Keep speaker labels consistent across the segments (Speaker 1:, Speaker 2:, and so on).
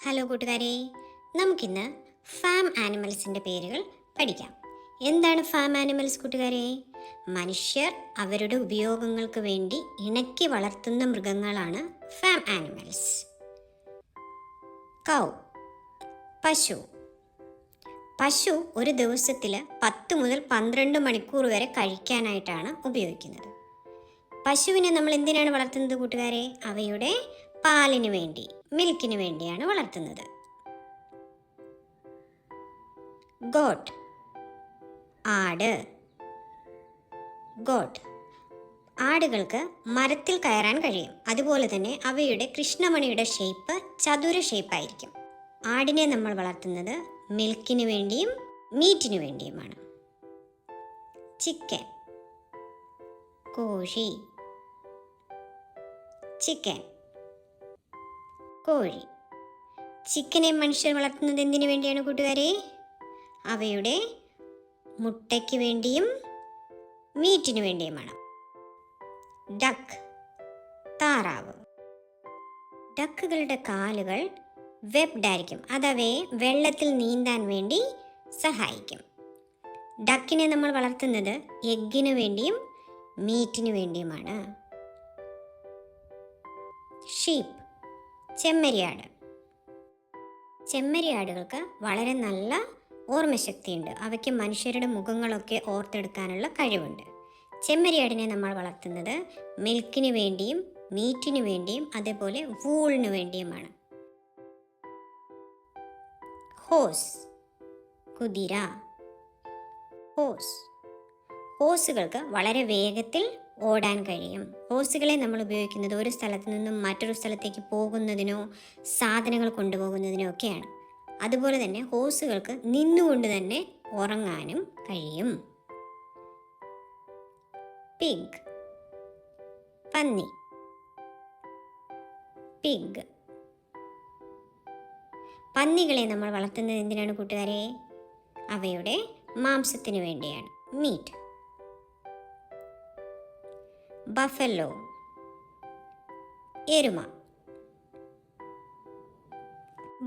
Speaker 1: Hello കൂട്ടുകാരെ, നമുക്കിന്ന് farm ആനിമൽസിൻ്റെ പേരുകൾ പഠിക്കാം. എന്താണ് ഫാം ആനിമൽസ് കൂട്ടുകാരെ? മനുഷ്യർ അവരുടെ ഉപയോഗങ്ങൾക്ക് വേണ്ടി ഇണക്കി വളർത്തുന്ന മൃഗങ്ങളാണ് ഫാം ആനിമൽസ്. കൗ, പശു. പശു ഒരു ദിവസത്തിൽ 10 മുതൽ 12 മണിക്കൂർ വരെ കഴിക്കാനായിട്ടാണ് ഉപയോഗിക്കുന്നത്. പശുവിനെ നമ്മൾ എന്തിനാണ് വളർത്തുന്നത് കൂട്ടുകാരെ? അവയുടെ പാലിന് വേണ്ടി, മിൽക്കിന് വേണ്ടിയാണ് വളർത്തുന്നത്. ഗോട്ട്, ആട്. ഗോട്ട്, ആടുകൾക്ക് മരത്തിൽ കയറാൻ കഴിയും. അതുപോലെ തന്നെ അവയുടെ കൃഷ്ണമണിയുടെ ഷേപ്പ് ചതുര ഷേപ്പായിരിക്കും. ആടിനെ നമ്മൾ വളർത്തുന്നത് മിൽക്കിന് വേണ്ടിയും മീറ്റിന് വേണ്ടിയുമാണ്. ചിക്കൻ, കോഴി. ചിക്കൻ, കോഴി. ചിക്കനെ മനുഷ്യർ വളർത്തുന്നത് എന്തിനു വേണ്ടിയാണ് കൂട്ടുകാരെ? അവയുടെ മുട്ടയ്ക്ക് വേണ്ടിയും മീറ്റിന് വേണ്ടിയുമാണ്. ഡക്ക്, താറാവ്. ഡക്കുകളുടെ കാലുകൾ വെബ്ഡ് ആയിരിക്കും. അതവയെ വെള്ളത്തിൽ നീന്താൻ വേണ്ടി സഹായിക്കും. ഡക്കിനെ നമ്മൾ വളർത്തുന്നത് എഗ്ഗിന് വേണ്ടിയും മീറ്റിന് വേണ്ടിയുമാണ്. ഷീപ്പ്, ചെമ്മരിയാട്. ചെമ്മരിയാടുകൾക്ക് വളരെ നല്ല ഓർമ്മശക്തിയുണ്ട്. അവയ്ക്ക് മനുഷ്യരുടെ മുഖങ്ങളൊക്കെ ഓർത്തെടുക്കാനുള്ള കഴിവുണ്ട്. ചെമ്മരിയാടിനെ നമ്മൾ വളർത്തുന്നത് മിൽക്കിന് വേണ്ടിയും മീറ്റിന് വേണ്ടിയും അതേപോലെ വൂളിന് വേണ്ടിയുമാണ്. ഹോസ്, കുതിര. ഹോസുകൾക്ക് വളരെ വേഗത്തിൽ ഓടാൻ കഴിയും. ഹോസുകളെ നമ്മൾ ഉപയോഗിക്കുന്നത് ഒരു സ്ഥലത്ത് നിന്നും മറ്റൊരു സ്ഥലത്തേക്ക് പോകുന്നതിനോ സാധനങ്ങൾ കൊണ്ടുപോകുന്നതിനോ ഒക്കെയാണ്. അതുപോലെ തന്നെ ഹോസുകൾക്ക് നിന്നുകൊണ്ട് തന്നെ ഉറങ്ങാനും കഴിയും. പിഗ്, പന്നി. പിഗ്. പന്നികളെ നമ്മൾ വളർത്തുന്നത് എന്തിനാണ് കൂട്ടുകാരെ? അവയുടെ മാംസത്തിന് വേണ്ടിയാണ്, മീറ്റ്. ബഫല്ലോ, എരുമ.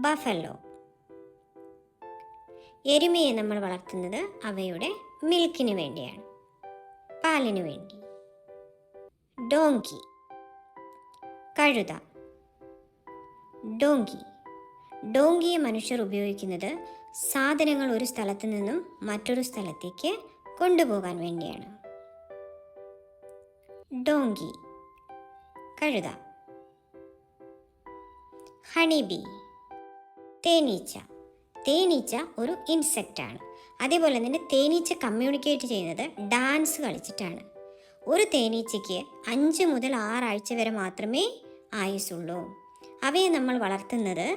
Speaker 1: ബഫല്ലോ. എരുമയെ നമ്മൾ വളർത്തുന്നത് അവയുടെ മിൽക്കിന് വേണ്ടിയാണ്, പാലിന് വേണ്ടി. ഡോങ്കി, കഴുത. ഡോങ്കി. ഡോങ്കിയെ മനുഷ്യർ ഉപയോഗിക്കുന്നത് സാധനങ്ങൾ ഒരു സ്ഥലത്ത് നിന്നും മറ്റൊരു സ്ഥലത്തേക്ക് കൊണ്ടുപോകാൻ വേണ്ടിയാണ്. ഡോങ്കി, കഴുത. ഹണിബി, തേനീച്ച. തേനീച്ച ഒരു ഇൻസെക്റ്റാണ്. അതേപോലെ തന്നെ തേനീച്ച കമ്മ്യൂണിക്കേറ്റ് ചെയ്യുന്നത് ഡാൻസ് കളിച്ചിട്ടാണ്. ഒരു തേനീച്ചയ്ക്ക് 5 മുതൽ 6 ആഴ്ച വരെ മാത്രമേ ആയുസുള്ളൂ. അവയെ നമ്മൾ വളർത്തുന്നത്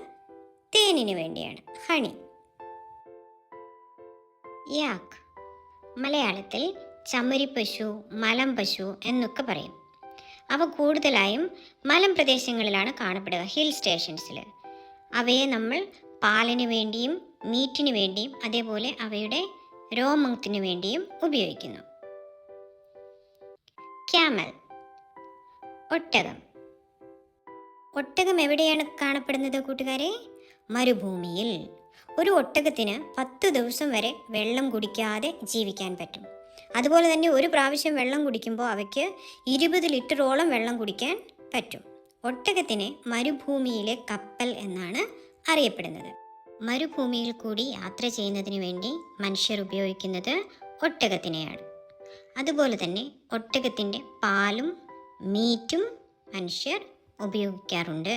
Speaker 1: തേനിന് വേണ്ടിയാണ്, ഹണി. യാക്ക്, മലയാളത്തിൽ ചമ്മരിപ്പശു, മലം പശു എന്നൊക്കെ പറയും. അവ കൂടുതലായും മലം പ്രദേശങ്ങളിലാണ് കാണപ്പെടുക, ഹിൽ സ്റ്റേഷൻസിൽ. അവയെ നമ്മൾ പാലിന് വേണ്ടിയും മീറ്റിന് വേണ്ടിയും അതേപോലെ അവയുടെ രോമത്തിന് വേണ്ടിയും ഉപയോഗിക്കുന്നു. ക്യാമൽ, ഒട്ടകം. ഒട്ടകം എവിടെയാണ് കാണപ്പെടുന്നത് കൂട്ടുകാരെ? മരുഭൂമിയിൽ. ഒരു ഒട്ടകത്തിന് 10 ദിവസം വരെ വെള്ളം കുടിക്കാതെ ജീവിക്കാൻ പറ്റും. അതുപോലെ തന്നെ ഒരു പ്രാവശ്യം വെള്ളം കുടിക്കുമ്പോൾ അവയ്ക്ക് 20 ലിറ്ററോളം വെള്ളം കുടിക്കാൻ പറ്റും. ഒട്ടകത്തിനെ മരുഭൂമിയിലെ കപ്പൽ എന്നാണ് അറിയപ്പെടുന്നത്. മരുഭൂമിയിൽ കൂടി യാത്ര ചെയ്യുന്നതിന് വേണ്ടി മനുഷ്യർ ഉപയോഗിക്കുന്നത് ഒട്ടകത്തിനെയാണ്. അതുപോലെ തന്നെ ഒട്ടകത്തിൻ്റെ പാലും മീറ്റും മനുഷ്യർ ഉപയോഗിക്കാറുണ്ട്.